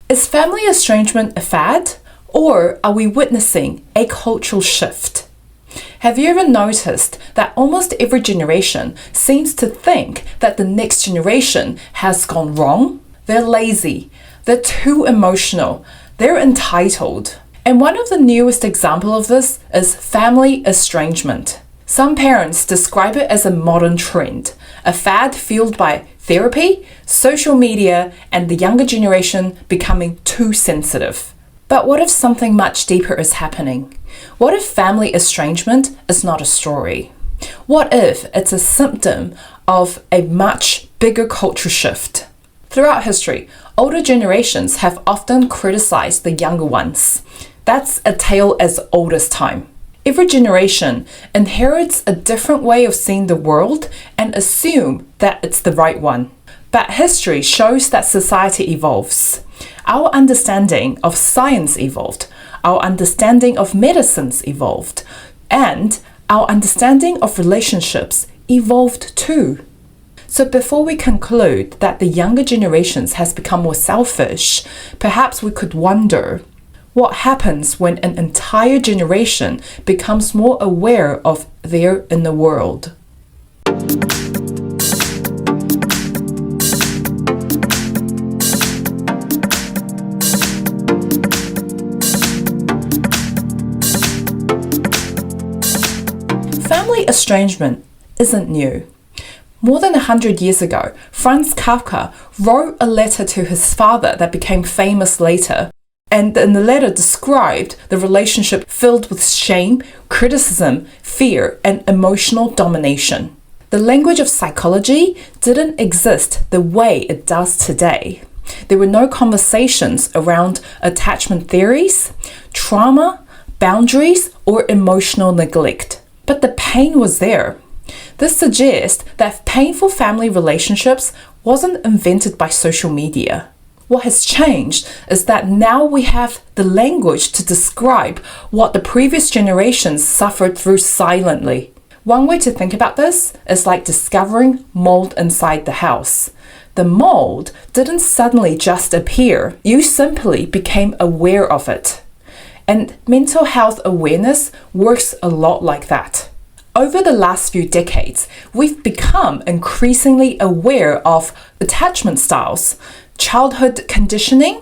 Is family estrangement a fad, or are we witnessing a cultural shift? Have you ever noticed that almost every generation seems to think that the next generation has gone wrong? They're lazy, they're too emotional, they're entitled. And one of the newest examples of this is family estrangement. Some parents describe it as a modern trend, a fad fueled by therapy, social media, and the younger generation becoming too sensitive. But what if something much deeper is happening? What if family estrangement is not a story? What if it's a symptom of a much bigger culture shift? Throughout history, older generations have often criticized the younger ones. That's a tale as old as time. Every generation inherits a different way of seeing the world and assume that it's the right one. But history shows that society evolves. Our understanding of science evolved, our understanding of medicines evolved, and our understanding of relationships evolved too. So before we conclude that the younger generations has become more selfish, perhaps we could wonder, what happens when an entire generation becomes more aware of their inner world? Family estrangement isn't new. More than 100 years ago, Franz Kafka wrote a letter to his father that became famous later, and in the letter described the relationship filled with shame, criticism, fear, and emotional domination. The language of psychology didn't exist the way it does today. There were no conversations around attachment theories, trauma, boundaries, or emotional neglect. But the pain was there. This suggests that painful family relationships wasn't invented by social media. What has changed is that now we have the language to describe what the previous generations suffered through silently. One way to think about this is like discovering mold inside the house. The mold didn't suddenly just appear. You simply became aware of it. And mental health awareness works a lot like that. Over the last few decades, we've become increasingly aware of attachment styles, childhood conditioning,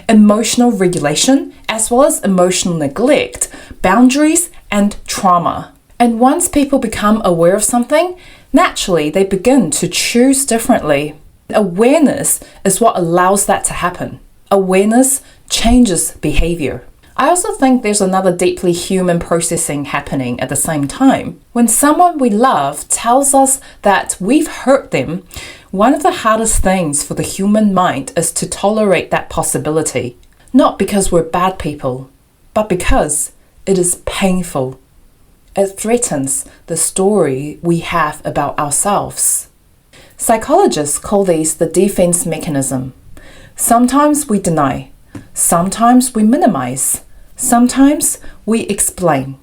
emotional regulation, as well as emotional neglect, boundaries, and trauma. And once people become aware of something, naturally they begin to choose differently. Awareness is what allows that to happen. Awareness changes behavior. I also think there's another deeply human processing happening at the same time. When someone we love tells us that we've hurt them, one of the hardest things for the human mind is to tolerate that possibility. Not because we're bad people, but because it is painful. It threatens the story we have about ourselves. Psychologists call these the defense mechanism. Sometimes we deny, sometimes we minimize, sometimes we explain,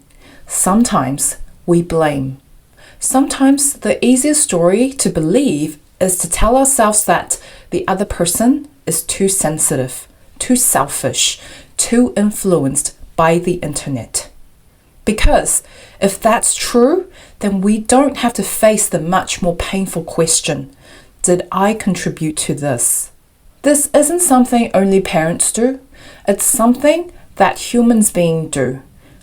sometimes we blame. Sometimes the easiest story to believe is to tell ourselves that the other person is too sensitive, too selfish, too influenced by the internet. Because if that's true, then we don't have to face the much more painful question, did I contribute to this? This isn't something only parents do. It's something that humans beings do.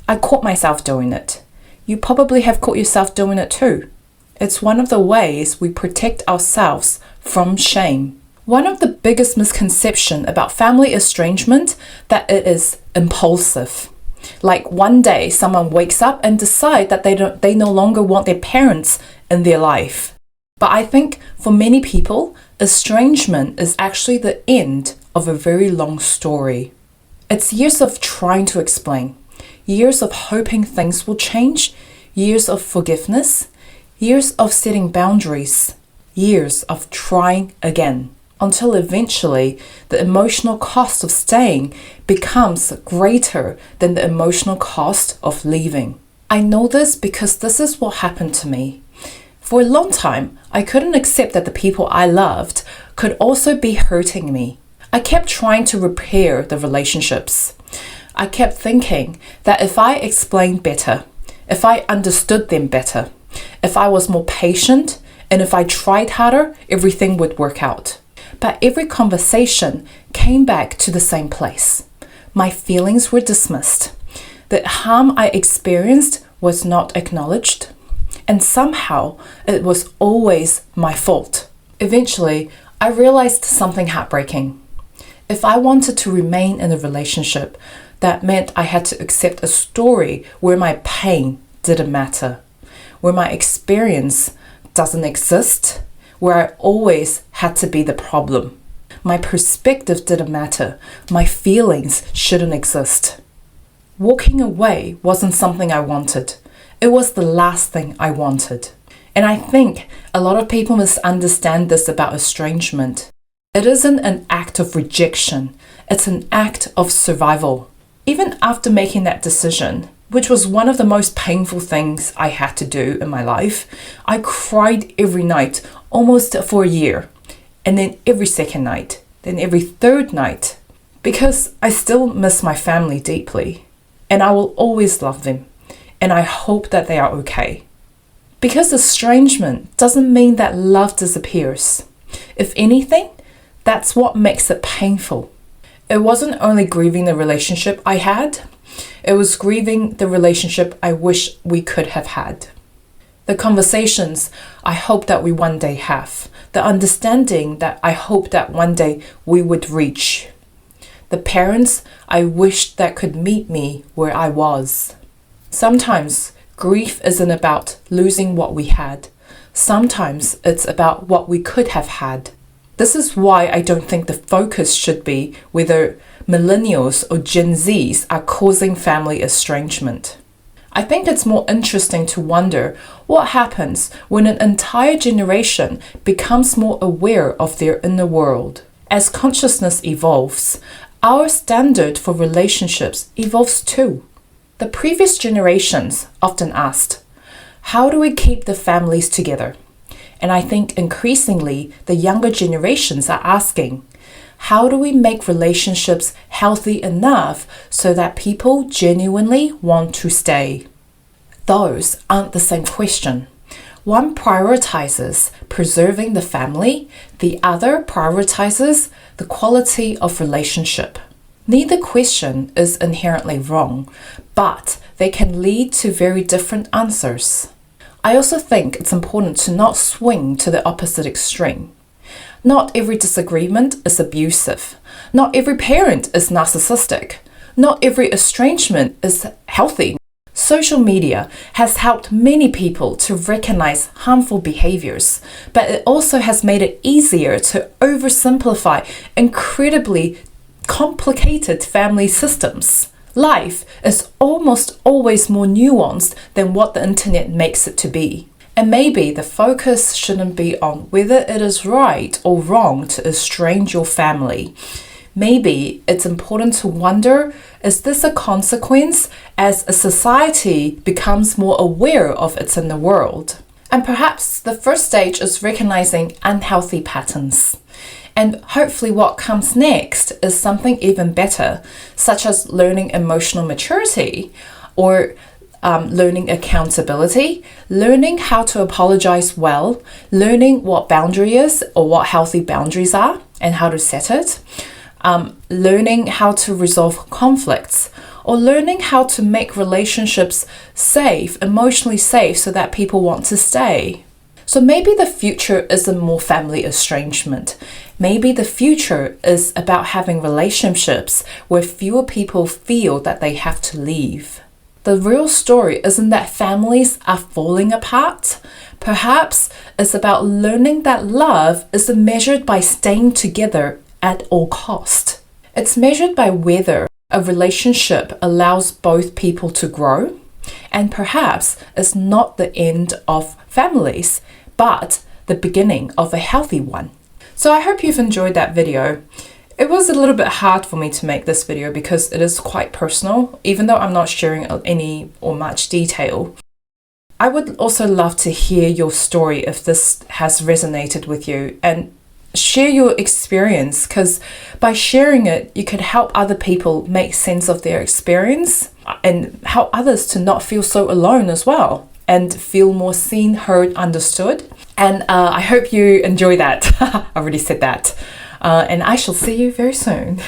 I caught myself doing it. You probably have caught yourself doing it too. It's one of the ways we protect ourselves from shame. One of the biggest misconceptions about family estrangement that it is impulsive. Like one day someone wakes up and decide that they no longer want their parents in their life. But I think for many people, estrangement is actually the end of a very long story. It's years of trying to explain, years of hoping things will change, years of forgiveness, years of setting boundaries, years of trying again, until eventually the emotional cost of staying becomes greater than the emotional cost of leaving. I know this because this is what happened to me. For a long time, I couldn't accept that the people I loved could also be hurting me. I kept trying to repair the relationships. I kept thinking that if I explained better, if I understood them better, if I was more patient, and if I tried harder, everything would work out. But every conversation came back to the same place. My feelings were dismissed. The harm I experienced was not acknowledged. And somehow it was always my fault. Eventually, I realized something heartbreaking. If I wanted to remain in a relationship, that meant I had to accept a story where my pain didn't matter, where my experience doesn't exist, where I always had to be the problem. My perspective didn't matter. My feelings shouldn't exist. Walking away wasn't something I wanted. It was the last thing I wanted. And I think a lot of people misunderstand this about estrangement. It isn't an act of rejection. It's an act of survival. Even after making that decision, which was one of the most painful things I had to do in my life, I cried every night, almost for a year. And then every second night, then every third night, because I still miss my family deeply. And I will always love them. And I hope that they are okay. Because estrangement doesn't mean that love disappears. If anything, that's what makes it painful. It wasn't only grieving the relationship I had, it was grieving the relationship I wish we could have had. The conversations I hope that we one day have. The understanding that I hope that one day we would reach. The parents I wished that could meet me where I was. Sometimes grief isn't about losing what we had. Sometimes it's about what we could have had. This is why I don't think the focus should be whether millennials or Gen Zs are causing family estrangement. I think it's more interesting to wonder what happens when an entire generation becomes more aware of their inner world. As consciousness evolves, our standard for relationships evolves too. The previous generations often asked, how do we keep the families together? And I think increasingly the younger generations are asking, how do we make relationships healthy enough so that people genuinely want to stay? Those aren't the same question. One prioritizes preserving the family, the other prioritizes the quality of relationship. Neither question is inherently wrong, but they can lead to very different answers. I also think it's important to not swing to the opposite extreme. Not every disagreement is abusive. Not every parent is narcissistic. Not every estrangement is healthy. Social media has helped many people to recognize harmful behaviors, but it also has made it easier to oversimplify incredibly complicated family systems. Life is almost always more nuanced than what the internet makes it to be. And maybe the focus shouldn't be on whether it is right or wrong to estrange your family. Maybe it's important to wonder, is this a consequence as a society becomes more aware of its inner world? And perhaps the first stage is recognizing unhealthy patterns. And hopefully what comes next is something even better, such as learning emotional maturity or learning accountability, learning how to apologize well, learning what boundary is or what healthy boundaries are and how to set it, learning how to resolve conflicts, or learning how to make relationships safe, emotionally safe, so that people want to stay. So maybe the future isn't more family estrangement. Maybe the future is about having relationships where fewer people feel that they have to leave. The real story isn't that families are falling apart. Perhaps it's about learning that love isn't measured by staying together at all cost. It's measured by whether a relationship allows both people to grow, and perhaps it's not the end of families, but the beginning of a healthy one. So I hope you've enjoyed that video. It was a little bit hard for me to make this video because it is quite personal, even though I'm not sharing any or much detail. I would also love to hear your story if this has resonated with you, and share your experience, because by sharing it, you could help other people make sense of their experience and help others to not feel so alone as well and feel more seen, heard, understood. And I hope you enjoy that. I already said that. And I shall see you very soon.